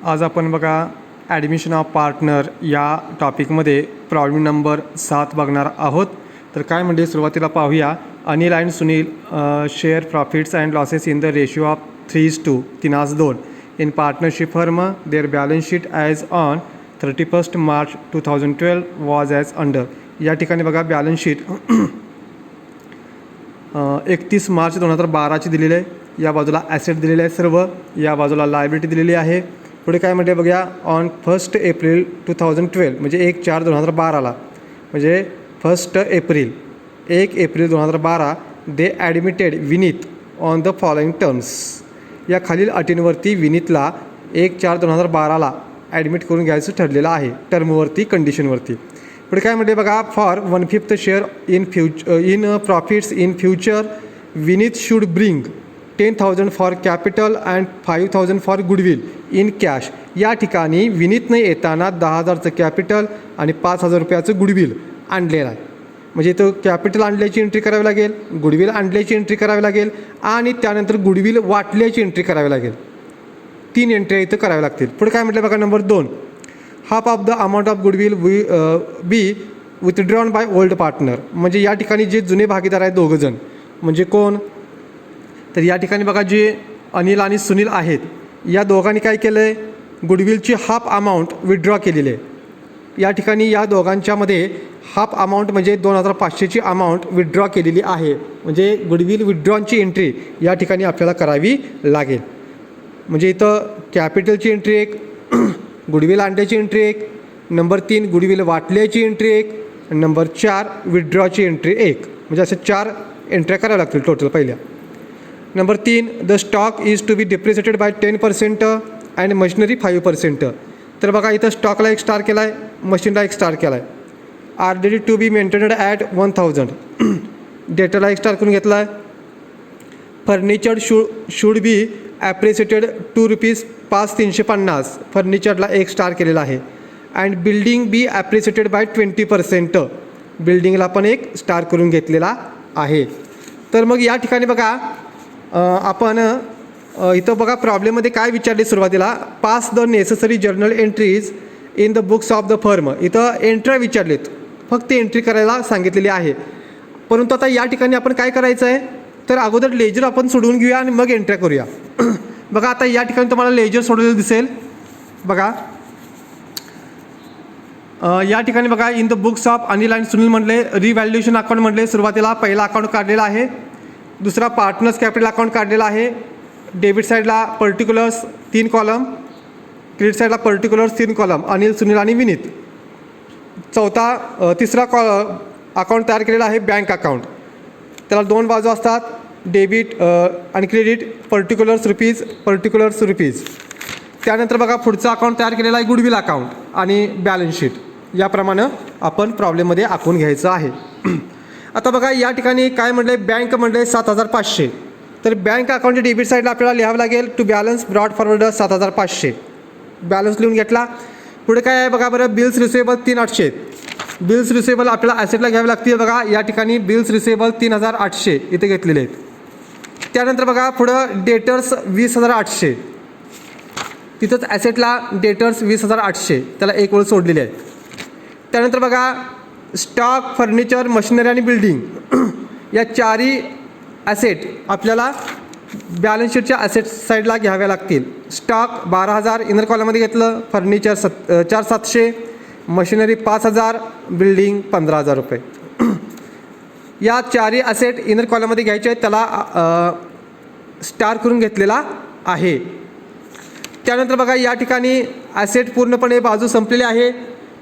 आज आपण बघा ॲडमिशन ऑफ पार्टनर या टॉपिकमध्ये प्रॉब्लेम नंबर 7 बघणार आहोत. तर काय म्हणजे सुरुवातीला पाहूया. Anil and Sunil share profits and losses in the ratio of 3:2 3:2 in partnership firm. Their balance sheet as on 31 March 2012 was as under. या ठिकाणी बघा बॅलन्स शीट 31 मार्च 2012ची दिलेली आहे. या बाजूला ॲसेट दिलेले आहे सर्व, या बाजूला लायबिलिटी दिलेली आहे. पुढे काय म्हणते बघूया. ऑन 1 एप्रिल 2012 म्हणजे 1/4/2012ला म्हणजे 1 April 2012 they admitted Vineet on the following terms. या खालील अटींवरती विनीतला 1/4/2012ला ॲडमिट करून घ्यायचं ठरलेलं आहे, टर्मवरती कंडिशनवरती. पुढे काय म्हणते बघा. For 1/5 share in profits in future Vineet should bring 10,000 for capital and 5,000 for goodwill in cash. या ठिकाणी विनीतने येताना 10,000चं कॅपिटल आणि 5,000 रुपयाचं गुडविल आणलेलं आहे. म्हणजे इथं कॅपिटल आणल्याची एंट्री करावी लागेल, गुडविल आणल्याची एंट्री करावी लागेल आणि त्यानंतर गुडविल वाटल्याची एंट्री करावी लागेल. 3 एंट्री इथं कराव्या लागतील. पुढे काय म्हटलं बघा. Number 2, half of the amount of goodwill be withdrawn by old partner. म्हणजे या ठिकाणी जे जुने भागीदार आहेत दोघंजण, म्हणजे कोण तर या ठिकाणी बघा जे अनिल आणि सुनील आहेत, या दोघांनी काय केलं आहे, गुडविलची हाफ अमाऊंट विड्रॉ केलेली आहे. या ठिकाणी या दोघांच्यामध्ये हाफ अमाऊंट म्हणजे 2,500ची अमाऊंट विड्रॉ केलेली आहे. म्हणजे गुडविल विड्रॉनची एंट्री या ठिकाणी आपल्याला करावी लागेल. म्हणजे इथं कॅपिटलची एंट्री एक, गुडविल आणल्याची एंट्री एक, नंबर 3 गुडविल वाटल्याची एंट्री एक, नंबर 4 विड्रॉची एंट्री एक. म्हणजे असे 4 एंट्र्या कराव्या लागतील टोटल पहिल्या. Number 3 the stock is to be depreciated by 10% and machinery 5%. तर बघा इथं स्टॉकला एक स्टार केला आहे, मशीनला एक स्टार केला आहे. RDD to be maintained at 1,000. डेटाला एक स्टार करून घेतला आहे. Furniture should be ॲप्रिसिएटेड ₹2 5,350. फर्निचरला एक स्टार केलेला आहे. And building be appreciated by 20%. बिल्डिंगला पण एक स्टार करून घेतलेला आहे. तर मग या ठिकाणी बघा आपण इथं बघा प्रॉब्लेममध्ये काय विचारले सुरुवातीला. Pass the necessary journal entries in the books of the firm. इथं एंट्र्या विचारलेत, फक्त एंट्री करायला सांगितलेली आहे. परंतु आता या ठिकाणी आपण काय करायचं आहे, तर अगोदर लेजर आपण सोडवून घेऊया आणि मग एंट्र्या करूया. बघा आता या ठिकाणी तुम्हाला लेजर सोडवलेलं दिसेल. बघा या ठिकाणी बघा in the books of Anil आणि सुनील म्हटले, रिव्हॅल्युएशन अकाउंट म्हटले. सुरुवातीला पहिला अकाउंट काढलेला आहे, दुसरा पार्टनर्स कॅपिटल अकाउंट काढलेला आहे. डेबिट साईडला पर्टिक्युलर्स 3 कॉलम, क्रेडिट साईडला पर्टिक्युलर्स 3 कॉलम, अनिल सुनील आणि विनीत. तिसरा अकाउंट तयार केलेला आहे बँक अकाउंट. त्याला 2 बाजू असतात, डेबिट आणि क्रेडिट, पर्टिक्युलर्स रुपीज. त्यानंतर बघा पुढचा अकाउंट तयार केलेला आहे गुडविल अकाउंट आणि बॅलन्स शीट. याप्रमाणे आपण प्रॉब्लेममध्ये आखून घ्यायचं आहे. आता बघा या ठिकाणी काय म्हटलं आहे, बँक म्हटलं आहे 7,500. तर बँक अकाउंटच्या डेबिट साईडला आपल्याला लिहावं लागेल to balance brought forward 7,500. Balance लिहून घेतला. पुढे काय आहे बघा बरं. Bills receivable 3,800. बिल्स रिसिवेबल आपल्याला ॲसेटला घ्यावे लागतील. बघा या ठिकाणी बिल्स रिसिवेबल 3,800 इथे घेतलेले आहेत. त्यानंतर बघा पुढं डेटर्स 20,800. तिथंच ॲसेटला डेटर्स 20,800, त्याला एक वेळ सोडलेली आहे. त्यानंतर बघा स्टॉक, फर्निचर, मशिनरी आणि बिल्डिंग या 4ही ॲसेट आपल्याला बॅलन्स शीटच्या ॲसेट साईडला घ्याव्या लागतील. स्टॉक 12,000 इनर कॉलममध्ये घेतलं, फर्निचर 4,700, मशिनरी 5,000, बिल्डिंग 15,000 रुपये. या 4ही ॲसेट इनर कॉलममध्ये घ्यायचे आहेत, त्याला स्टार करून घेतलेला आहे. त्यानंतर बघा या ठिकाणी ॲसेट पूर्णपणे बाजू संपलेली आहे.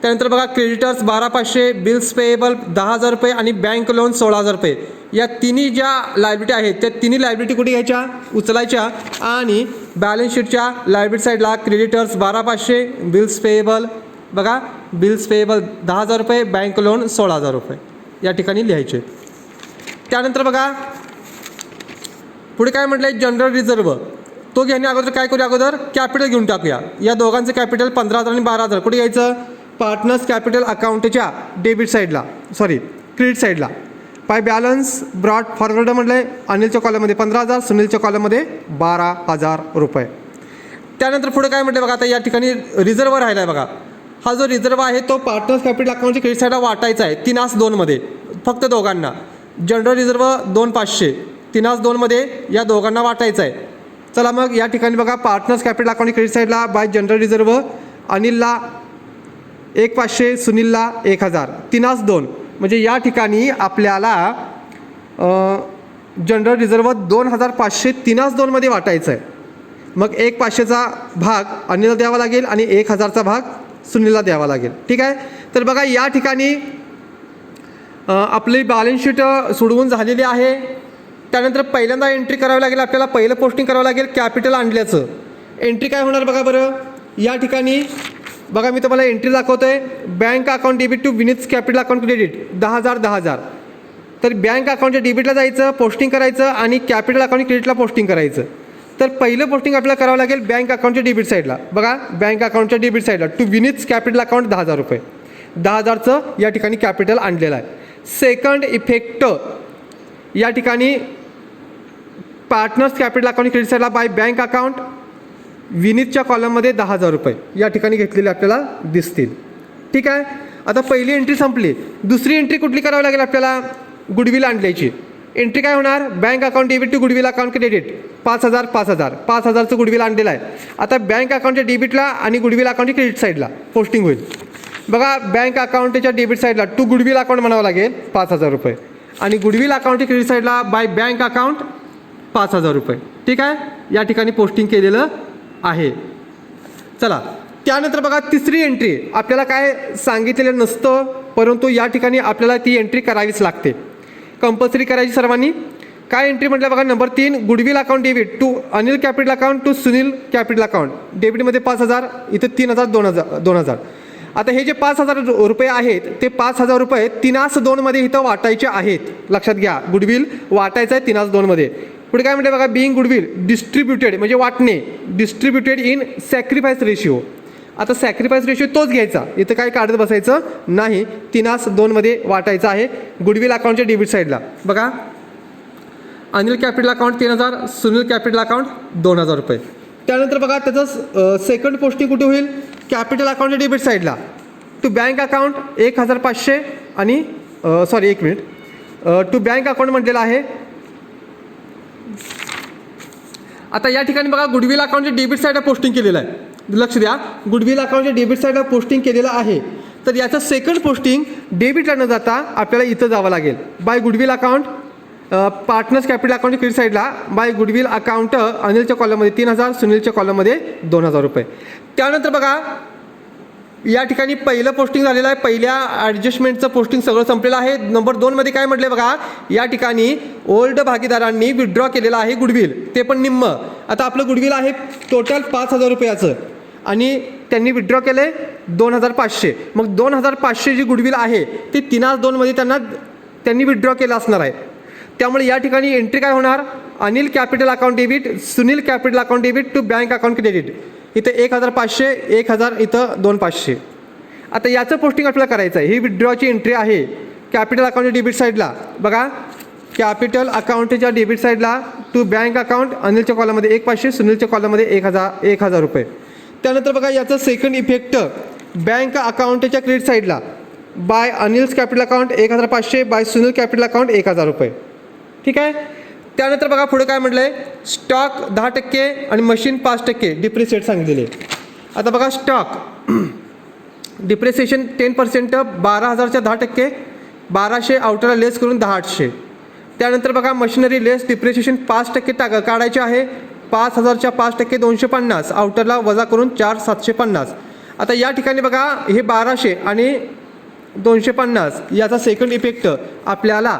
त्यानंतर बघा क्रेडिटर्स 12,500, बिल्स पेएबल 10,000 रुपये आणि बँक लोन 16,000 रुपये. या तिन्ही ज्या लायबिलिटी आहेत त्या तिन्ही लायबिलिटी कुठे घ्यायच्या, उचलायच्या आणि बॅलन्स शीटच्या लायबिलिटी साईडला क्रेडिटर्स 12,500, बिल्स पेएबल बघा बिल्स पेएबल 10,000 रुपये, बँक लोन 16,000 रुपये या ठिकाणी लिहायचे. त्यानंतर बघा पुढे काय म्हटलं आहे, जनरल रिझर्व. तो घेण्या अगोदर काय करूया, अगोदर कॅपिटल घेऊन टाकूया. या दोघांचं कॅपिटल 15,000 आणि 12,000 कुठे घ्यायचं, पार्टनर्स कॅपिटल अकाउंटच्या डेबिट साईडला, क्रेडिट साईडला. बाय बॅलन्स ब्रॉड फॉरवर्ड म्हटलं आहे, अनिलच्या कॉलममध्ये 15,000, सुनीलच्या कॉलममध्ये 12,000 रुपये. त्यानंतर पुढे काय म्हटलं बघा, आता या ठिकाणी रिझर्व राहिला आहे बघा. हा जो रिझर्व आहे तो पार्टनर्स कॅपिटल अकाउंटच्या क्रेडिट साईडला वाटायचा आहे 3/2मध्ये फक्त दोघांना. जनरल रिझर्व 2,500 3/2मध्ये या दोघांना वाटायचं आहे. चला मग या ठिकाणी बघा, पार्टनर्स कॅपिटल अकाउंट क्रेडिट साईडला बाय जनरल रिझर्व अनिलला 1,500, सुनीलला 1,000 3/2. म्हणजे या ठिकाणी आपल्याला जनरल रिझर्व 2,500 3/2मध्ये वाटायचं आहे. मग 1,500चा भाग अनिलला द्यावा लागेल आणि 1,000चा भाग सुनीलला द्यावा लागेल. ठीक आहे. तर बघा या ठिकाणी आपली बॅलन्स शीट सोडवून झालेली आहे. त्यानंतर पहिल्यांदा एंट्री करावी लागेल आपल्याला, पहिलं पोस्टिंग करावं लागेल कॅपिटल आणल्याचं. एंट्री काय होणार बघा बरं, या ठिकाणी बघा मी तुम्हाला एंट्री दाखवतो आहे. Bank account debit to Vineet capital account credit 10,000. तर बँक अकाउंटच्या डेबिटला जायचं, पोस्टिंग करायचं आणि कॅपिटल अकाउंट क्रेडिटला पोस्टिंग करायचं. तर पहिलं पोस्टिंग आपल्याला करावं लागेल बँक अकाउंटच्या डेबिट साईडला. बघा बँक अकाउंटच्या डेबिट साईडला टू विनीत कॅपिटल अकाउंट 10,000 रुपये, 10,000चं या ठिकाणी कॅपिटल आणलेलं आहे. सेकंड इफेक्ट या ठिकाणी पार्टनर्स कॅपिटल अकाउंट क्रेडिट साईडला बाय बँक अकाउंट विनीतच्या कॉलममध्ये 10,000 रुपये या ठिकाणी घेतलेले आपल्याला दिसतील. ठीक आहे. आता पहिली एंट्री संपली. दुसरी एंट्री कुठली करावी लागेल आपल्याला, गुडविल आणल्याची. एंट्री काय होणार, bank account debit to goodwill account credit 5,000 5,000चं गुडविल आणलेलं आहे. आता बँक अकाउंटच्या डेबिटला आणि गुडविल अकाउंटच्या क्रेडिट साईडला पोस्टिंग होईल. बघा बँक अकाउंटच्या डेबिट साईडला टू गुडविल अकाउंट म्हणावं लागेल 5,000 रुपये आणि गुडविल अकाउंटच्या क्रेडिट साईडला बाय बँक अकाउंट 5,000 रुपये. ठीक आहे. या ठिकाणी पोस्टिंग केलेलं आहे. चला त्यानंतर बघा तिसरी एंट्री आपल्याला काय सांगितलेलं नसतं, परंतु या ठिकाणी आपल्याला ती एंट्री करावीच लागते, कंपल्सरी करायची सर्वांनी. काय एंट्री म्हटलं बघा, number 3 goodwill account debit to Anil capital account to Sunil capital account. डेबिटमध्ये 5,000, इथं 3,000 2,000. आता हे जे 5,000 रुपये आहेत ते 5,000 रुपये 3/2मध्ये इथं वाटायचे आहेत. लक्षात घ्या, गुडविल वाटायचं आहे 3/2मध्ये. पुढे काय म्हणते बघा, बिईंग गुडविल डिस्ट्रीब्युटेड म्हणजे वाटणे, डिस्ट्रीब्युटेड इन सॅक्रिफाईस रेशिओ. आता सॅक्रिफाईस रेशिओ तोच घ्यायचा, इथं काय काढत बसायचं नाही. 3/2मध्ये वाटायचं आहे गुडविल अकाउंटच्या डेबिट साईडला. बघा Anil capital account 3,000, Sunil capital account 2,000 रुपये. त्यानंतर बघा त्याचं सेकंड पोस्टिंग कुठे होईल, कॅपिटल अकाउंटच्या डेबिट साईडला टू बँक अकाउंट 1,500 आणि एक मिनिट, टू बँक अकाउंट म्हटलेलं आहे. आता या ठिकाणी बघा गुडविल अकाउंटच्या डेबिट साईडला पोस्टिंग केलेलं आहे. लक्ष द्या, गुडविल अकाउंटच्या डेबिट साईडला पोस्टिंग केलेलं आहे. तर याचं सेकंड पोस्टिंग डेबिटला न जाता आपल्याला इथं जावं लागेल. By goodwill account partners capital account credit साईडला बाय गुडविल अकाउंट अनिलच्या कॉलममध्ये 3,000, सुनीलच्या कॉलममध्ये 2,000 रुपये. त्यानंतर बघा या ठिकाणी पहिलं पोस्टिंग झालेलं आहे, पहिल्या ॲडजस्टमेंटचं पोस्टिंग सगळं संपलेलं आहे. नंबर 2मध्ये काय म्हटलं बघा, या ठिकाणी ओल्ड भागीदारांनी विड्रॉ केलेलं आहे गुडविल, ते पण निम्म. आता आपलं गुडविल आहे टोटल 5,000 रुपयाचं आणि त्यांनी विड्रॉ केले 2,500. मग 2,500 जी गुडविल आहे ती 3/2मध्ये त्यांनी विड्रॉ केलं असणार आहे. त्यामुळे या ठिकाणी एंट्री काय होणार, Anil capital account debit, Sunil capital account debit to bank account credit. इथं 1,500, 1,000, इथं 2,500. आता याचं पोस्टिंग आपल्याला करायचं आहे. ही विड्रॉची एंट्री आहे कॅपिटल अकाउंटच्या डेबिट साईडला. बघा कॅपिटल अकाउंटच्या डेबिट साईडला टू बँक अकाउंट अनिलच्या कॉलममध्ये 1,500, सुनीलच्या कॉलममध्ये 1,000 रुपये. त्यानंतर बघा याचं सेकंड इफेक्ट बँक अकाउंटच्या क्रेडिट साईडला by Anil's capital account 1,500, by Sunil capital account 1,000 रुपये. ठीक आहे. त्यानंतर बघा पुढे काय म्हटलं आहे, स्टॉक 10% आणि मशीन 5% डिप्रिसिएट सांगितलेले. आता बघा स्टॉक डिप्रिसिएशन 10%, 12,000च्या 10%, 1,200 आउटरला लेस करून 10,800. त्यानंतर बघा मशिनरी लेस डिप्रिसिएशन 5% काढायचे आहे. 5,000च्या 5% 250, आउटरला वजा करून 4,750. आता या ठिकाणी बघा हे 1,200 आणि 250 याचा सेकंड इफेक्ट आपल्याला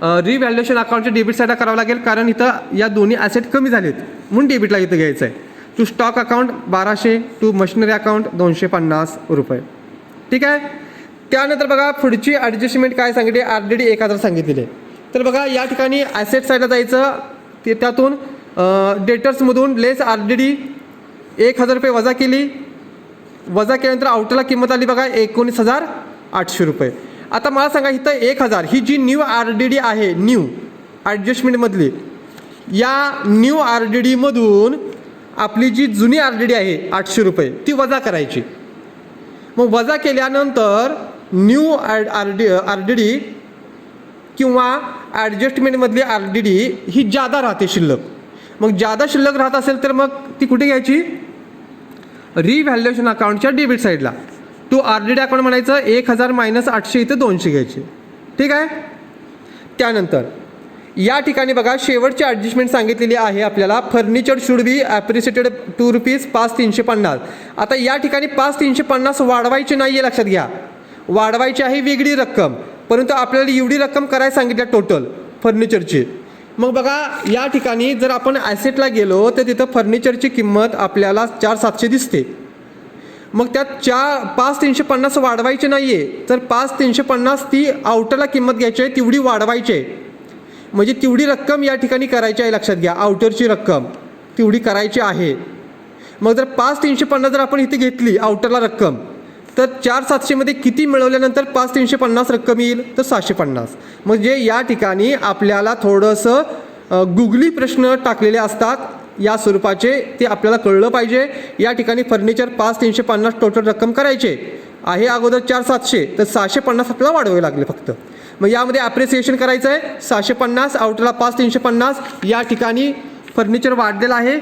रिव्हॅल्युएशन अकाउंटच्या डेबिट साईडला करावं लागेल, कारण इथं या दोन्ही ॲसेट कमी झालेत म्हणून डेबिटला इथं घ्यायचं आहे. To stock account 1,200, to machinery account 250 रुपये. ठीक आहे. त्यानंतर बघा पुढची ॲडजस्टमेंट काय सांगितली, RDD 1,000 सांगितलेले. तर बघा या ठिकाणी ॲसेट साईडला जायचं, ते त्यातून डेटर्समधून लेस RDD 1,000 रुपये वजा केली. वजा केल्यानंतर आउटरला किंमत आली बघा 19,800 रुपये. आता मला सांगा इथं 1,000 ही जी न्यू RDD आहे, न्यू ॲडजस्टमेंटमधली, या न्यू RDDमधून आपली जी जुनी RDD आहे 800 रुपये ती वजा करायची. मग वजा केल्यानंतर न्यू RDD किंवा ॲडजस्टमेंटमधली RDD ही जादा राहते शिल्लक. मग जादा शिल्लक राहत असेल तर मग ती कुठे घ्यायची? रिव्हॅल्युएशन अकाउंटच्या डेबिट साईडला. टू RDD अकाउंट म्हणायचं 1000 मायनस 800 इथं 200 घ्यायचे. ठीक आहे. त्यानंतर या ठिकाणी बघा शेवटची ॲडजस्टमेंट सांगितलेली आहे आपल्याला. Furniture should be appreciated ₹2 5,350. आता या ठिकाणी 5,350 वाढवायची नाही आहे, लक्षात घ्या. वाढवायची आहे वेगळी रक्कम, परंतु आपल्याला एवढी रक्कम करायला सांगितल्या टोटल फर्निचरची. मग बघा या ठिकाणी जर आपण ॲसेटला गेलो तर तिथं फर्निचरची किंमत आपल्याला 4,700 दिसते. मग त्यात 5,350 वाढवायची नाही आहे, तर 5,350 ती आउटरला किंमत घ्यायची आहे, तेवढी वाढवायची आहे. म्हणजे तेवढी रक्कम या ठिकाणी करायची आहे, लक्षात घ्या. आउटरची रक्कम तेवढी करायची आहे. मग जर 5,350 जर आपण इथे घेतली आउटरला रक्कम, तर 4,700मध्ये किती मिळवल्यानंतर 5,350 रक्कम येईल? तर 650. म्हणजे या ठिकाणी आपल्याला थोडंसं गुगली प्रश्न टाकलेले असतात या स्वरूपाचे, ते आपल्याला कळलं पाहिजे. या ठिकाणी फर्निचर 5,350 टोटल रक्कम करायचे आहे, अगोदर 4,700, तर 650 आपल्याला वाढवावे लागले फक्त. मग यामध्ये ॲप्रिसिएशन करायचं आहे 650, आउटरला 5,350. या ठिकाणी फर्निचर वाढलेलं आहे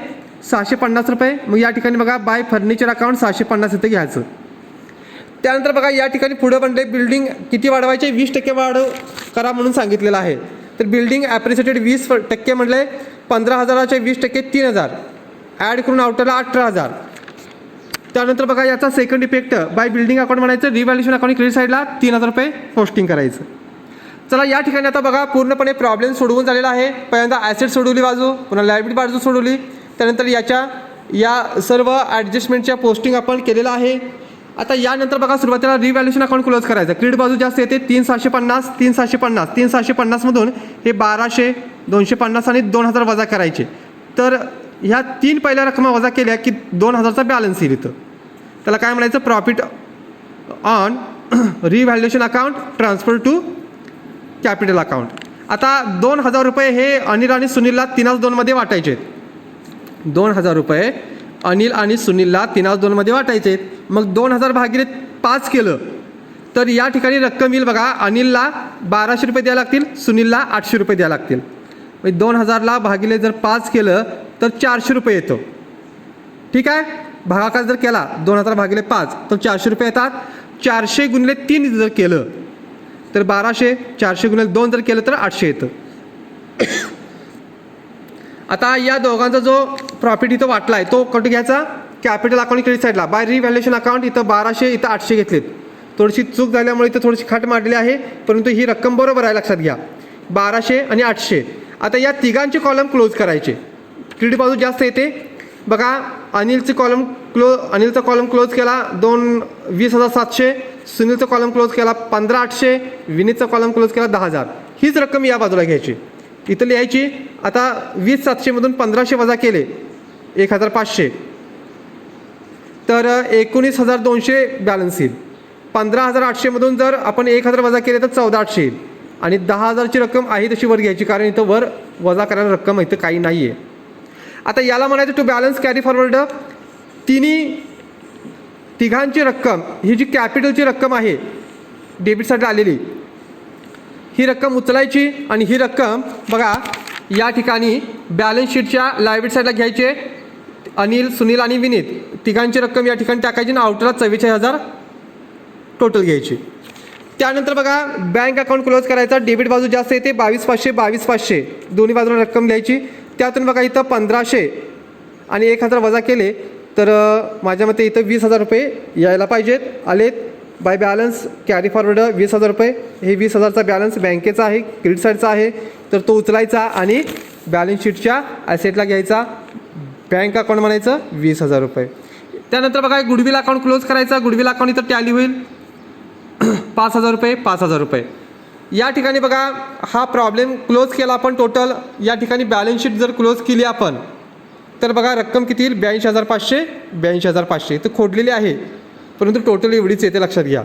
650 रुपये. मग या ठिकाणी बघा बाय फर्निचर अकाउंट 650 इथं घ्यायचं. त्यानंतर बघा या ठिकाणी पुढं म्हणले बिल्डिंग किती वाढवायचे? 20% वाढ करा म्हणून सांगितलेलं आहे. तर बिल्डिंग ॲप्रिशिएटेड 20% म्हटले 15,000चे 20% 3,000 ॲड करून आउटरला 18,000. त्यानंतर बघा याचा second effect by building account म्हणायचं, रिव्हॅल्युएशन अकाउंट क्रेडिट साईडला 3,000 रुपये पोस्टिंग करायचं. चला या ठिकाणी आता बघा पूर्णपणे प्रॉब्लेम सोडवून झालेला आहे. पहिल्यांदा ॲसेट सोडवली बाजू, पुन्हा लायबिलिटी बाजू सोडवली, त्यानंतर या सर्व ॲडजस्टमेंटच्या पोस्टिंग आपण केलेलं आहे. आता यानंतर बघा सुरुवातीला रिव्हॅल्युएशन अकाउंट क्लोज करायचं. क्रेडिट बाजू जास्त येते 3,650, 3,650, 3,650मधून हे 1,200, 250 आणि 2,000 वजा करायचे. तर ह्या 3 पहिल्या रकमा वजा केल्या की 2,000चा बॅलन्स येईल. इथं त्याला काय म्हणायचं? Profit on revaluation account transfer to capital account. आता 2,000 रुपये हे अनिल आणि सुनीलला 3/2मध्ये वाटायचे. 2,000 रुपये अनिल आणि सुनीलला 3/2मध्ये वाटायचे. मग 2,000 भागिले 5 केलं तर या ठिकाणी रक्कम येईल बघा. अनिलला 1,200 रुपये द्यायला लागतील, सुनीलला 800 रुपये द्यायला लागतील. म्हणजे 2,000ला भागिले जर 5 केलं तर 400 रुपये येतो. ठीक आहे. भागाकार जर केला 2,000 भागिले 5 तर 400 रुपये येतात. 400 गुणिले 3 जर केलं तर 1,200, 400 गुणिले 2 जर केलं तर 800 येतं. आता या दोघांचा जो प्रॉफिट इथं वाटला आहे तो कुठे घ्यायचा? कॅपिटल अकाउंट क्रेडिट साईडला. बाय रिव्हॅल्युएशन अकाउंट इथं 1,200, इथं 800 घेतलेत. थोडीशी चूक झाल्यामुळे इथं थोडीशी खाट मारलेली आहे, परंतु ही रक्कम बरोबर आहे, लक्षात घ्या. 1,200 आणि 800. आता या तिघांचे कॉलम क्लोज करायचे. क्रेडिट बाजू जास्त येते बघा. अनिलचा कॉलम क्लोज केला 20,700, सुनीलचा कॉलम क्लोज केला 15,800, विनीतचा कॉलम क्लोज केला 10,000. हीच रक्कम या बाजूला घ्यायची, इथं लिहायची. आता 20,700मधून 1,500 वजा केले 1,500, तर 19,200 बॅलन्स येईल. 15,800मधून जर आपण 1,000 वजा केले तर 14,800 येईल. आणि 10,000ची रक्कम आहे तशी वर घ्यायची, कारण इथं वर वजा करायला रक्कम इथं काही नाही आहे. आता याला म्हणायचं टू बॅलन्स कॅरी फॉरवर्ड. तिघांची रक्कम ही जी कॅपिटलची रक्कम आहे डेबिट साईडला आलेली, ही रक्कम उचलायची आणि ही रक्कम बघा या ठिकाणी बॅलन्स शीटच्या लायबिलिटी साईडला घ्यायची. अनिल, सुनील आणि विनीत तिघांची रक्कम या ठिकाणी टाकायची आणि आउटरला 44,000 टोटल घ्यायची. त्यानंतर बघा बँक अकाउंट क्लोज करायचा. डेबिट बाजू जास्त येते 22,500, 22,500 दोन्ही बाजूला रक्कम लिहायची. त्यातून बघा इथं 1,500 आणि 1,000 वजा केले तर माझ्या मते इथं 20,000 रुपये यायला पाहिजेत, आलेत. बाय बॅलन्स कॅरी फॉरवर्ड 20,000 रुपये. हे 20,000चा बॅलन्स बँकेचा आहे, क्रेडिट साईडचा आहे, तर तो उचलायचा आणि बॅलन्स शीटच्या ॲसेटला घ्यायचा. बँक अकाउंट म्हणायचं 20,000 रुपये. त्यानंतर बघा गुडविल अकाउंट क्लोज करायचा. गुडविल अकाउंट इथं टॅली होईल 5,000 रुपये, 5,000 रुपये. या ठिकाणी बघा हा प्रॉब्लेम क्लोज केला आपण टोटल. या ठिकाणी बॅलन्स शीट जर क्लोज केली आपण तर बघा रक्कम किती येईल? 82,500, 82,500. तर खोडलेली आहे, परंतु टोटल एवढीच येते, लक्षात घ्या.